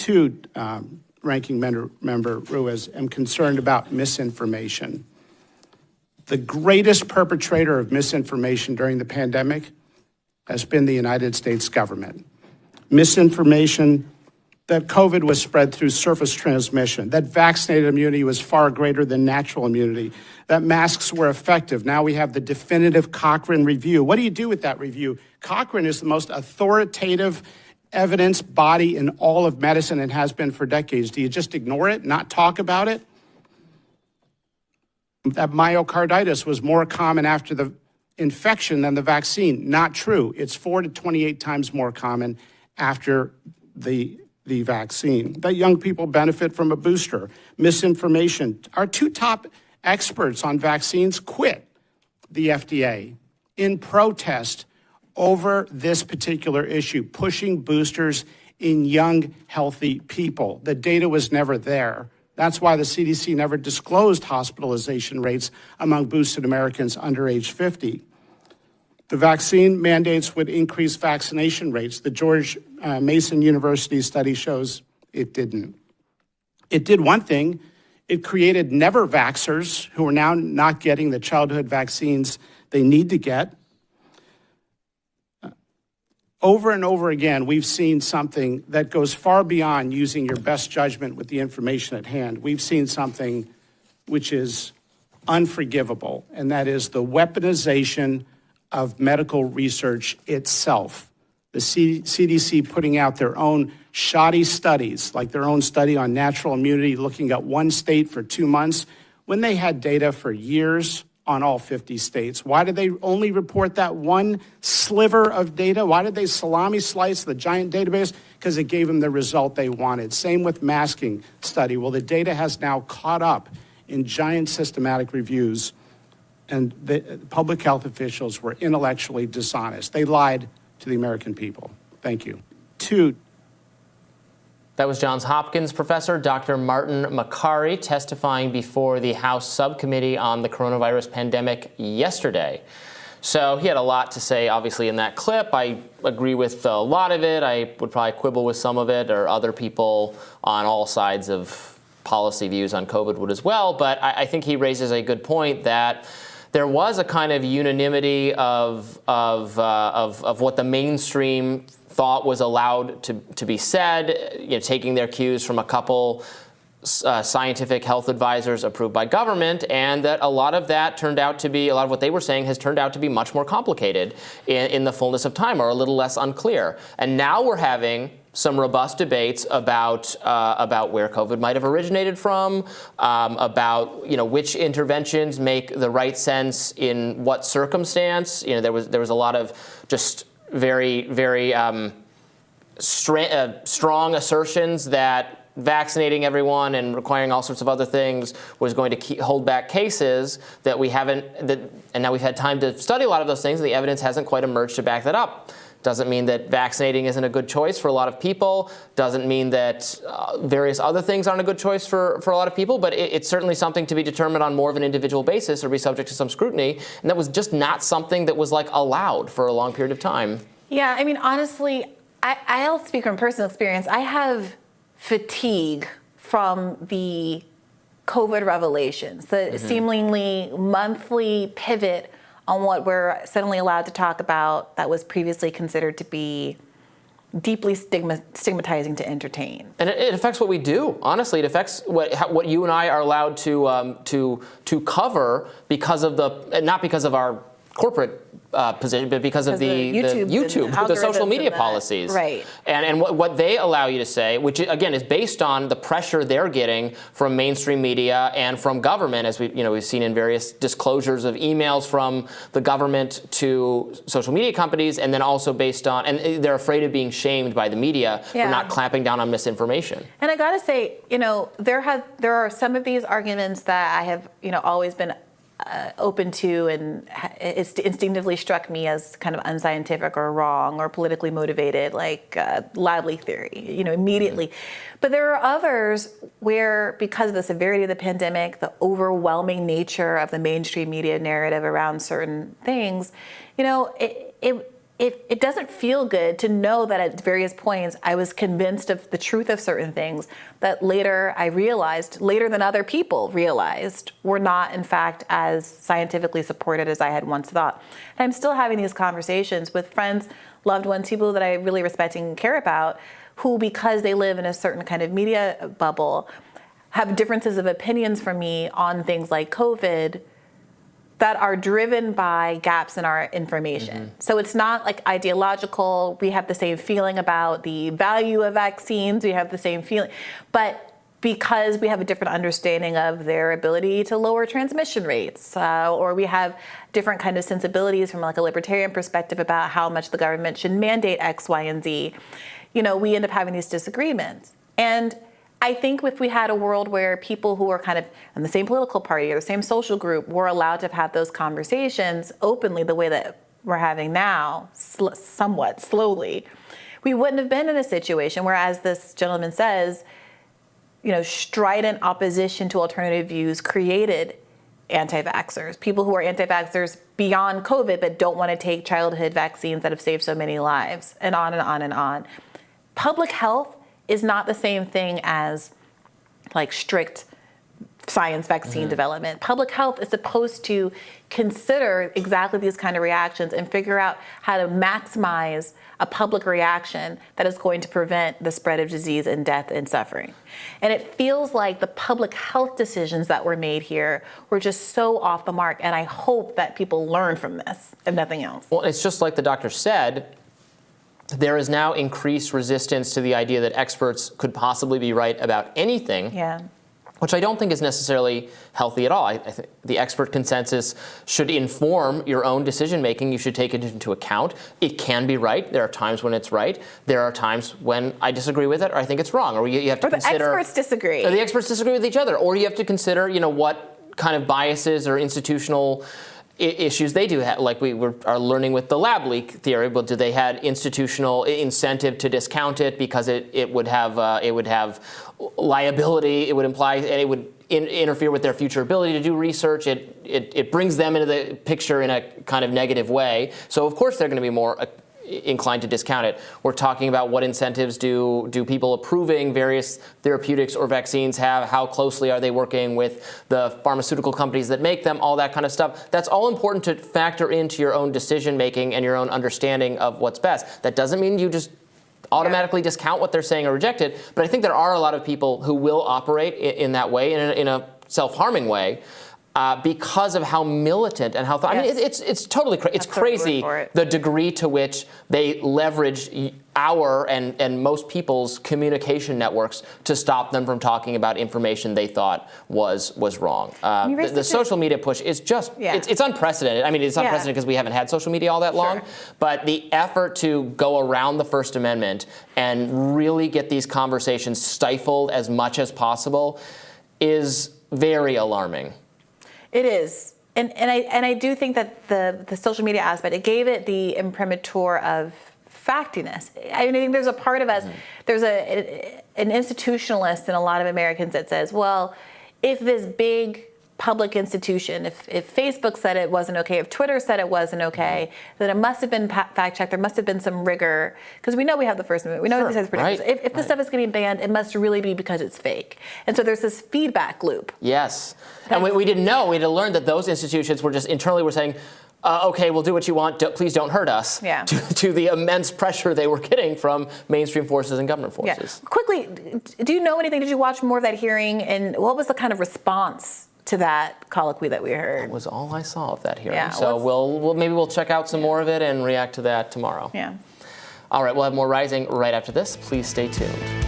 too, Ranking Member Ruiz, am concerned about misinformation. The greatest perpetrator of misinformation during the pandemic has been the United States government. Misinformation that COVID was spread through surface transmission, that vaccinated immunity was far greater than natural immunity, that masks were effective. Now we have the definitive Cochrane review. What do you do with that review? Cochrane is the most authoritative evidence body in all of medicine and has been for decades. Do you just ignore it, not talk about it? That myocarditis was more common after the infection than the vaccine. Not true. It's 4 to 28 times more common after the vaccine. That young people benefit from a booster. Misinformation. Our two top experts on vaccines quit the FDA in protest over this particular issue, pushing boosters in young, healthy people. The data was never there. That's why the CDC never disclosed hospitalization rates among boosted Americans under age 50. The vaccine mandates would increase vaccination rates. The George Mason University study shows it didn't. It did one thing. It created never vaxxers who are now not getting the childhood vaccines they need to get. Over and over again, we've seen something that goes far beyond using your best judgment with the information at hand. We've seen something which is unforgivable, and that is the weaponization of medical research itself. The CDC putting out their own shoddy studies, like their own study on natural immunity, looking at one state for 2 months, when they had data for years on all 50 states. Why did they only report that one sliver of data? Why did they salami slice the giant database? Because it gave them the result they wanted. Same with masking study. Well, the data has now caught up in giant systematic reviews, and the public health officials were intellectually dishonest. They lied to the American people. Thank you. That was Johns Hopkins professor Dr. Martin Makary testifying before the House Subcommittee on the Coronavirus Pandemic yesterday. So he had a lot to say, obviously, in that clip. I agree with a lot of it. I would probably quibble with some of it, or other people on all sides of policy views on COVID would as well. But I think he raises a good point that there was a kind of unanimity of what the mainstream thought was allowed to be said, taking their cues from a couple scientific health advisors approved by government, and that a lot of that turned out to be, a lot of what they were saying has turned out to be much more complicated in the fullness of time, or a little less unclear. And now we're having some robust debates about where COVID might have originated from, about which interventions make the right sense in what circumstance. There was a lot of just very strong assertions that vaccinating everyone and requiring all sorts of other things was going to hold back cases that we haven't. And now we've had time to study a lot of those things, and the evidence hasn't quite emerged to back that up. Doesn't mean that vaccinating isn't a good choice for a lot of people. Doesn't mean that various other things aren't a good choice for a lot of people. But it's certainly something to be determined on more of an individual basis or be subject to some scrutiny. And that was just not something that was allowed for a long period of time. Yeah, I mean, honestly, I'll speak from personal experience. I have fatigue from the COVID revelations, the seemingly monthly pivot on what we're suddenly allowed to talk about that was previously considered to be deeply stigmatizing to entertain. And it affects what we do. Honestly, it affects what you and I are allowed to cover because of not because of our corporate position, but because of the YouTube, the social media policies. Right. And what they allow you to say, which again is based on the pressure they're getting from mainstream media and from government, as we've seen in various disclosures of emails from the government to social media companies, and then also based on, and they're afraid of being shamed by the media for not clamping down on misinformation. And I gotta say, there are some of these arguments that I have, always been open to, and it's instinctively struck me as kind of unscientific or wrong or politically motivated, like Lively theory, immediately. But there are others where, because of the severity of the pandemic, the overwhelming nature of the mainstream media narrative around certain things, it doesn't feel good to know that at various points I was convinced of the truth of certain things that later I realized, later than other people realized, were not in fact as scientifically supported as I had once thought. And I'm still having these conversations with friends, loved ones, people that I really respect and care about, who, because they live in a certain kind of media bubble, have differences of opinions from me on things like COVID that are driven by gaps in our information. So it's not like ideological. We have the same feeling about the value of vaccines. We have the same feeling. But because we have a different understanding of their ability to lower transmission rates, or we have different kind of sensibilities from like a libertarian perspective about how much the government should mandate X, Y, and Z, we end up having these disagreements. And I think if we had a world where people who are kind of in the same political party or the same social group were allowed to have those conversations openly the way that we're having now, somewhat slowly, we wouldn't have been in a situation where, as this gentleman says, strident opposition to alternative views created anti-vaxxers, people who are anti-vaxxers beyond COVID but don't want to take childhood vaccines that have saved so many lives, and on and on and on. Public health is not the same thing as like strict science vaccine development. Public health is supposed to consider exactly these kind of reactions and figure out how to maximize a public reaction that is going to prevent the spread of disease and death and suffering. And it feels like the public health decisions that were made here were just so off the mark. And I hope that people learn from this, if nothing else. Well, it's just like the doctor said, there is now increased resistance to the idea that experts could possibly be right about anything, which I don't think is necessarily healthy at all. I think the expert consensus should inform your own decision making. You should take it into account. It can be right. There are times when it's right. There are times when I disagree with it, or I think it's wrong. Or you have to consider. Or the experts disagree. Or the experts disagree with each other. Or you have to consider, what kind of biases or institutional issues they do have, like we are learning with the lab leak theory. But do they had institutional incentive to discount it because it would have liability? It would imply, and it would interfere with their future ability to do research. It brings them into the picture in a kind of negative way. So of course they're going to be more inclined to discount it. We're talking about what incentives do people approving various therapeutics or vaccines have? How closely are they working with the pharmaceutical companies that make them? All that kind of stuff. That's all important to factor into your own decision making and your own understanding of what's best. That doesn't mean you just automatically discount what they're saying or reject it. But I think there are a lot of people who will operate in that way, in a self-harming way. Because of how militant and how I mean, it's totally it's crazy the degree to which they leverage our and most people's communication networks to stop them from talking about information they thought was wrong. The social media push is just it's unprecedented. I mean, it's unprecedented because we haven't had social media all that long. But the effort to go around the First Amendment and really get these conversations stifled as much as possible is very alarming. It is. And I do think that the social media aspect, it gave it the imprimatur of factiness. I mean, I think there's a part of us, there's an institutionalist in a lot of Americans that says, well, if this big public institution, if Facebook said it wasn't okay, if Twitter said it wasn't okay, then it must have been fact-checked, there must have been some rigor, because we know we have the First Amendment, we know this has predictions. If this stuff is getting banned, it must really be because it's fake. And so there's this feedback loop. Yes. And we didn't know, we had to learn that those institutions were just internally were saying, okay, we'll do what you want, please don't hurt us, to the immense pressure they were getting from mainstream forces and government forces. Quickly, do you know anything, did you watch more of that hearing, and what was the kind of response to that colloquy that we heard? That was all I saw of that hearing. So maybe we'll check out some more of it and react to that tomorrow. All right, we'll have more Rising right after this. Please stay tuned.